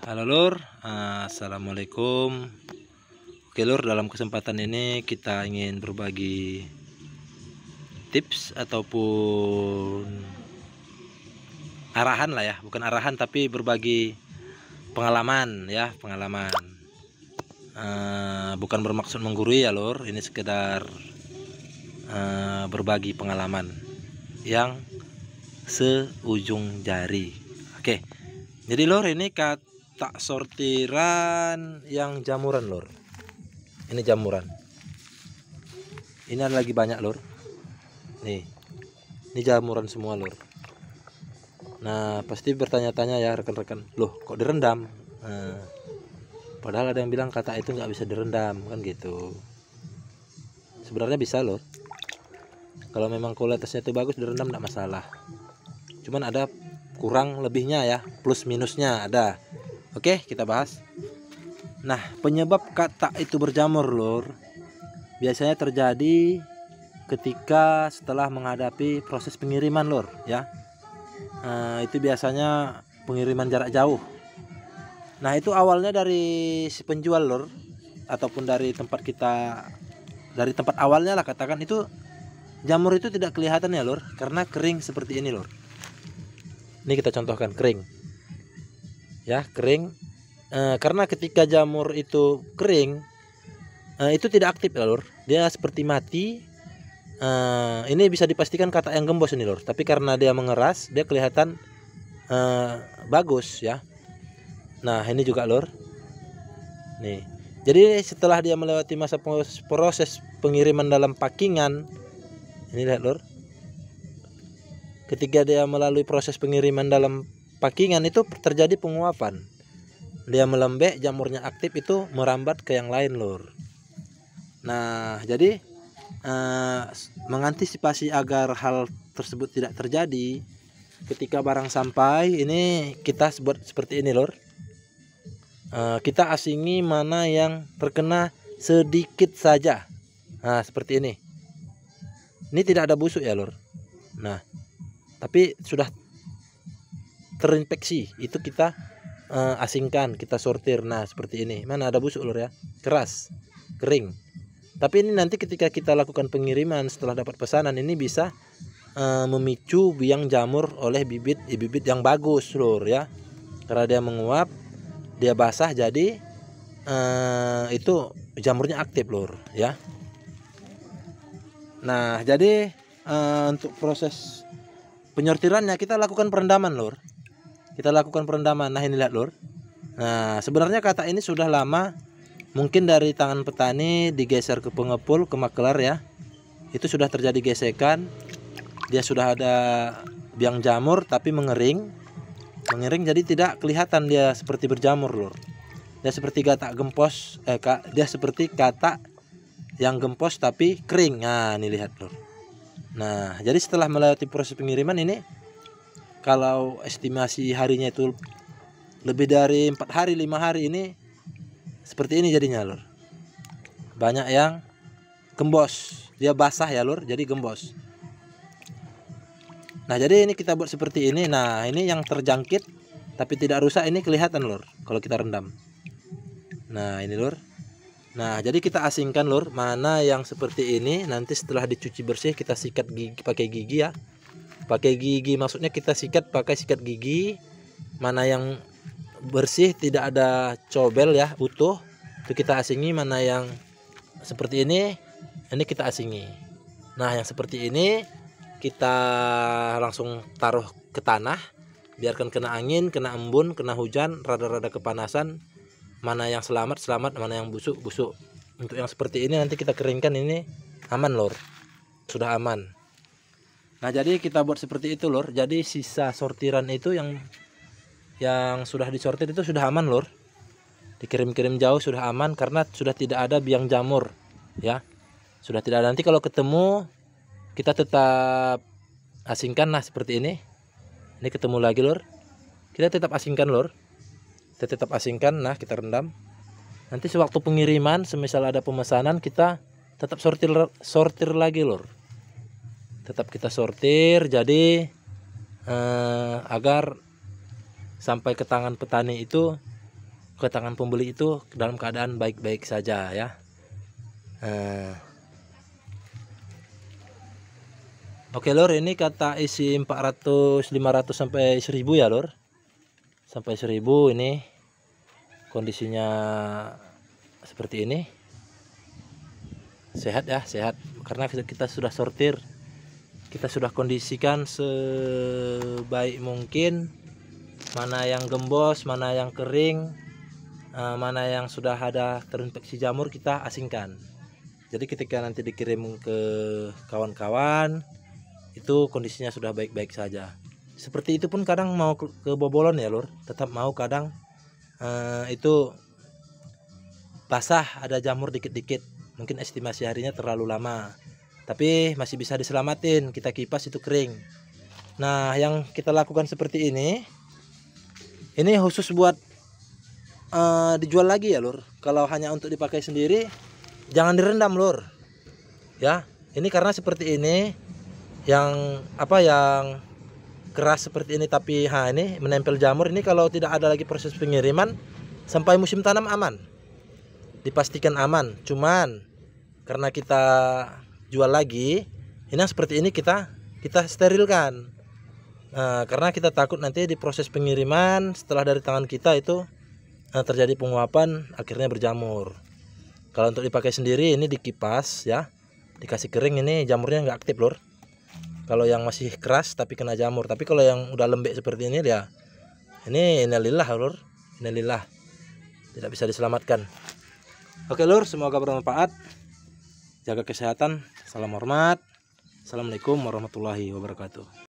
Halo Lur, Assalamualaikum. Oke Lur, dalam kesempatan ini kita ingin berbagi tips ataupun arahan lah ya, bukan arahan tapi berbagi pengalaman ya, bukan bermaksud menggurui ya Lur, ini sekedar berbagi pengalaman yang seujung jari. Oke, jadi Lur, ini kata sortiran yang jamuran Lur. Ini jamuran. Ini ada lagi banyak Lur. Nih, ini jamuran semua Lur. Nah, pasti bertanya-tanya ya rekan-rekan, loh kok direndam? Padahal ada yang bilang kata itu nggak bisa direndam kan gitu. Sebenarnya bisa Lur. Kalau memang kualitasnya itu bagus, direndam nggak masalah. Cuman ada kurang lebihnya ya, plus minusnya ada. Oke, kita bahas. Nah, penyebab kata itu berjamur Lur biasanya terjadi ketika setelah menghadapi proses pengiriman Lur ya. Itu biasanya pengiriman jarak jauh. Nah, itu awalnya dari si penjual Lur, ataupun dari tempat kita, dari tempat awalnya lah katakan, itu jamur itu tidak kelihatan ya Lur, karena kering seperti ini Lur. Ini kita contohkan kering ya, kering. Karena ketika jamur itu kering, itu tidak aktif ya Lur, dia seperti mati. Ini bisa dipastikan kata yang gembos ini Lur, tapi karena dia mengeras, dia kelihatan bagus ya. Nah, ini juga Lur. Nih, jadi setelah dia melewati masa proses pengiriman dalam packingan, ini lihat Lur. Ketika dia melalui proses pengiriman dalam packingan, itu terjadi penguapan. Dia melembek, jamurnya aktif, itu merambat ke yang lain Lur. Nah, jadi mengantisipasi agar hal tersebut tidak terjadi, ketika barang sampai ini kita buat seperti ini Lur. Kita asingi mana yang terkena sedikit saja. Nah, seperti ini. Ini tidak ada busuk ya Lur. Nah, tapi sudah terinfeksi, itu kita asingkan, kita sortir. Nah, seperti ini. Mana ada busuk Lur ya, keras, kering. Tapi ini nanti ketika kita lakukan pengiriman setelah dapat pesanan, ini bisa memicu biang jamur oleh bibit yang bagus Lur ya. Karena dia menguap, dia basah, jadi itu jamurnya aktif Lur ya. Nah, jadi untuk proses penyortirannya kita lakukan perendaman Lur. Kita lakukan perendaman. Nah, ini lihat Lur. Nah, sebenarnya kata ini sudah lama, mungkin dari tangan petani digeser ke pengepul, ke makelar ya. Itu sudah terjadi gesekan. Dia sudah ada biang jamur tapi mengering. Jadi tidak kelihatan dia seperti berjamur Lur. Dia seperti kata gempos, dia seperti kata yang gempos tapi kering. Nah, ini lihat Lur. Nah, jadi setelah melewati proses pengiriman ini, kalau estimasi harinya itu lebih dari 4 hari, 5 hari, ini seperti ini jadinya Lur. Banyak yang gembos, dia basah ya Lur, jadi gembos. Nah, jadi ini kita buat seperti ini. Nah, ini yang terjangkit tapi tidak rusak, ini kelihatan Lur kalau kita rendam. Nah, ini Lur. Nah, jadi kita asingkan Lur, mana yang seperti ini. Nanti setelah dicuci bersih kita sikat gigi, pakai gigi ya. Pakai gigi, maksudnya kita sikat pakai sikat gigi. Mana yang bersih, tidak ada cobel ya, utuh, itu kita asingi. Mana yang seperti ini kita asingi. Nah, yang seperti ini kita langsung taruh ke tanah, biarkan kena angin, kena embun, kena hujan, rada-rada kepanasan. Mana yang selamat, mana yang busuk. Untuk yang seperti ini nanti kita keringkan, ini aman Lur, sudah aman. Nah, jadi kita buat seperti itu Lur. Jadi sisa sortiran itu yang sudah disortir itu sudah aman Lur. Dikirim-kirim jauh sudah aman, karena sudah tidak ada biang jamur ya. Sudah tidak ada. Nanti kalau ketemu kita tetap asingkan. Nah, seperti ini. Ini ketemu lagi Lur. Kita tetap asingkan Lur. Kita tetap asingkan. Nah, kita rendam. Nanti sewaktu pengiriman, semisal ada pemesanan, kita tetap sortir lagi Lur. Tetap kita sortir, jadi agar sampai ke tangan petani itu ke tangan pembeli itu dalam keadaan baik-baik saja ya. Oke lor, ini kata isi 400, 500 sampai 1000 ya lor. Sampai 1000 ini kondisinya seperti ini. Sehat ya, sehat. Karena kita sudah sortir, kita sudah kondisikan sebaik mungkin, mana yang gembos, mana yang kering, mana yang sudah ada terinfeksi jamur kita asingkan. Jadi ketika nanti dikirim ke kawan-kawan itu kondisinya sudah baik-baik saja. Seperti itu pun kadang mau kebobolan ya lur, tetap mau kadang itu basah, ada jamur dikit-dikit, mungkin estimasi harinya terlalu lama, tapi masih bisa diselamatin, kita kipas itu kering. Nah yang kita lakukan seperti ini khusus buat dijual lagi ya lur. Kalau hanya untuk dipakai sendiri jangan direndam lur ya. Ini karena seperti ini yang keras seperti ini, tapi ini menempel jamur. Ini kalau tidak ada lagi proses pengiriman sampai musim tanam aman, dipastikan aman. Cuman karena kita jual lagi, ini yang seperti ini kita sterilkan. Karena kita takut nanti di proses pengiriman setelah dari tangan kita itu terjadi penguapan, akhirnya berjamur. Kalau untuk dipakai sendiri ini dikipas ya, dikasih kering, ini jamurnya nggak aktif lur. Kalau yang masih keras tapi kena jamur, tapi kalau yang udah lembek seperti ini ya, ini innalillah lur, innalillah, tidak bisa diselamatkan. Oke lur, semoga bermanfaat. Jaga kesehatan. Salam hormat. Assalamualaikum warahmatullahi wabarakatuh.